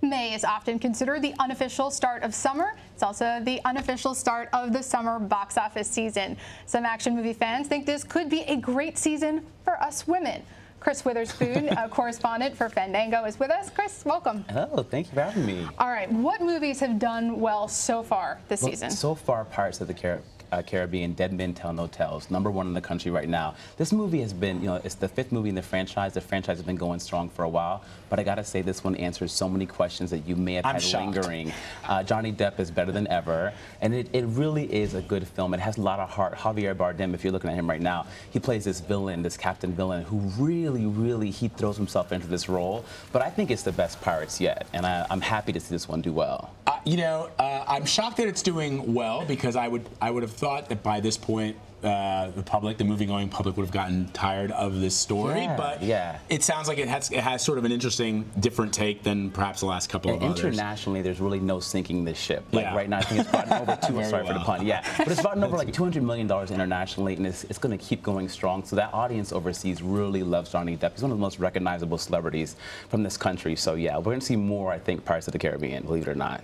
May is often considered the unofficial start of summer. It's also the unofficial start of the summer box office season. Some action movie fans think this could be a great season for us women. Chris Witherspoon, a correspondent for Fandango, is with us. Chris, welcome. Hello, thank you for having me. All right, what movies have done well so far this season? So far, Pirates of the Caribbean, Dead Men Tell No Tales, #1 in the country right now. This movie has been, it's the 5th movie in the franchise. The franchise has been going strong for a while, but I gotta say this one answers so many questions that you may have had lingering. Johnny Depp is better than ever, and it really is a good film. It has a lot of heart. Javier Bardem, if you're looking at him right now, he plays this villain, this captain villain, who really, he throws himself into this role. But I think it's the best Pirates yet, and I'm happy to see this one do well. I'm shocked that it's doing well, because I would have thought that by this point the movie-going public would have gotten tired of this story. But it sounds like it has sort of an interesting, different take than perhaps the last couple of others. Internationally, there's really no sinking this ship. Like right now, I think it's brought over sorry for the pun. But it's brought over like $200 million internationally, and it's going to keep going strong. So that audience overseas really loves Johnny Depp. He's one of the most recognizable celebrities from this country. So yeah, we're going to see more, I think, Pirates of the Caribbean, believe it or not.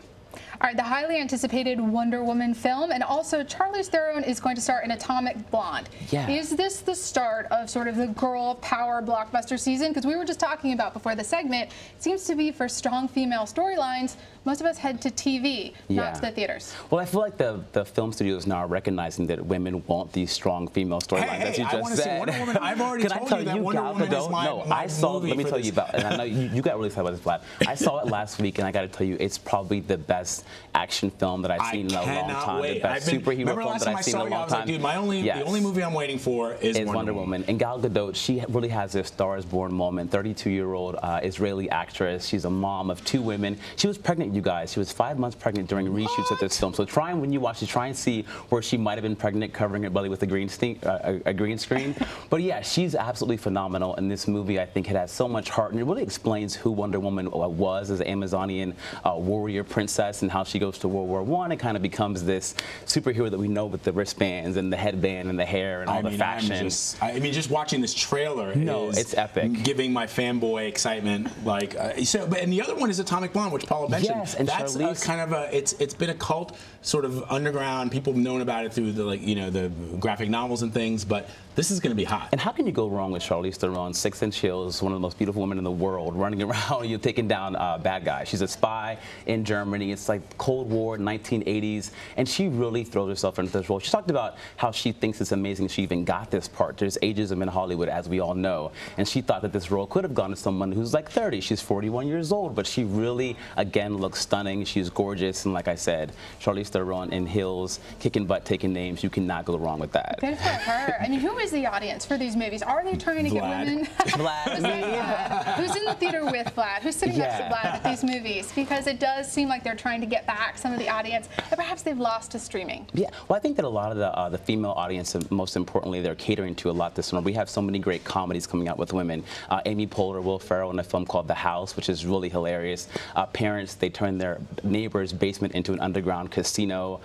All right, the highly anticipated Wonder Woman film, and also Charlize Theron is going to star in Atomic Blonde. Is this the start of sort of the girl power blockbuster season? Because we were just talking about before the segment, it seems to be for strong female storylines, most of us head to TV, not to the theaters. Well, I feel like the film studios now are recognizing that women want these strong female storylines, as you just said. Wonder Woman. I've already told you that Wonder Woman is my let me tell you about, and I know you got really excited about this, Vlad. I saw it last week, and I got to tell you, it's probably the best action film that I've seen in a long time. The best superhero film that I've seen in a long time. Dude, the only movie I'm waiting for is Wonder Woman. And Gal Gadot, she really has this Star is Born moment. 32-year-old Israeli actress. She's a mom of 2 women. She was pregnant, you guys. She was 5 months pregnant during reshoots of this film. So when you watch it, try and see where she might have been pregnant, covering her belly with a green screen. But yeah, she's absolutely phenomenal in this movie. I think it has so much heart, and it really explains who Wonder Woman was as an Amazonian warrior princess, and how she goes to World War I and kind of becomes this superhero that we know with the wristbands and the headband and the hair and all the fashion. Just watching this trailer it's epic. Giving my fanboy excitement. And the other one is Atomic Blonde, which Paula mentioned. Yes, and that's kind of it's been a cult sort of underground. People have known about it through the graphic novels and things, but this is going to be hot. And how can you go wrong with Charlize Theron, 6-inch heels, one of the most beautiful women in the world, running around, taking down bad guys. She's a spy in Germany. It's like Cold War, 1980s, and she really throws herself into this role. She talked about how she thinks it's amazing she even got this part. There's ageism in Hollywood, as we all know, and she thought that this role could have gone to someone who's like 30. She's 41 years old, but she really, again, looks stunning. She's gorgeous, and like I said, Charlize Theron in heels, kicking butt, taking names. You cannot go wrong with that. Good for her. I mean, who is the audience for these movies? Are they trying to get women? Vlad. Who's in the theater with Vlad? Who's sitting next to Vlad at these movies? Because it does seem like they're trying to get back some of the audience that perhaps they've lost to streaming. Yeah, well, I think that a lot of the female audience, most importantly, they're catering to a lot this summer. We have so many great comedies coming out with women. Amy Poehler, Will Ferrell in a film called The House, which is really hilarious. Parents, they turn their neighbor's basement into an underground casino.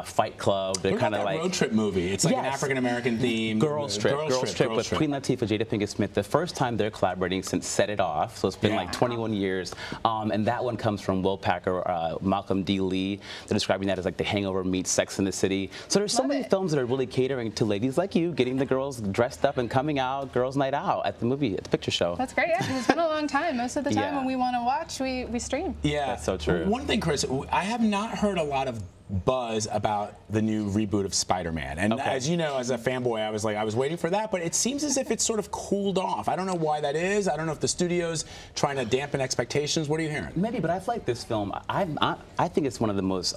Fight Club. They're kind of like road trip movie. It's like an African-American theme. Girls Trip with Queen Latifah, Jada Pinkett Smith. The first time they're collaborating since Set It Off, so it's been like 21 years. And that one comes from Will Packer, Malcolm D. Lee. They're describing that as like The Hangover meets Sex in the City. So there's so many films that are really catering to ladies like you, getting the girls dressed up and coming out, girls' night out at the picture show. That's great. Yeah, it's been a long time. Most of the time when we want to watch, we stream. Yeah, that's so true. One thing, Chris, I have not heard a lot of buzz about the new reboot of Spider-Man, and as you know, as a fanboy, I was waiting for that, but it seems as if it's sort of cooled off. I don't know why that is. I don't know if the studio's trying to dampen expectations. What are you hearing? Maybe, but I feel like this film, I think it's one of the most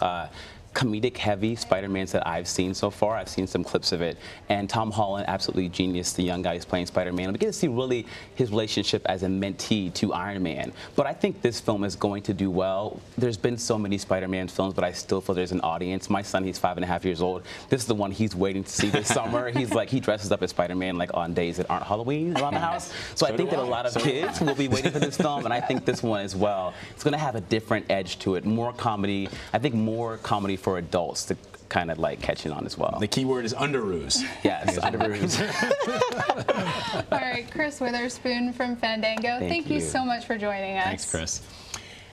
comedic heavy Spider-Mans that I've seen so far. I've seen some clips of it, and Tom Holland, absolutely genius, the young guy who's playing Spider-Man. We get to see really his relationship as a mentee to Iron Man. But I think this film is going to do well. There's been so many Spider-Man films, but I still feel there's an audience. My son, he's 5.5 years old. This is the one he's waiting to see this summer. He dresses up as Spider-Man like on days that aren't Halloween around the house. So I think that a lot of kids will be waiting for this film, and I think this one as well. It's going to have a different edge to it, more comedy. I think more comedy for adults to kind of like catching on as well. The key word is underoos. Yes, underoos. All right, Chris Witherspoon from Fandango. Thank you so much for joining us. Thanks, Chris.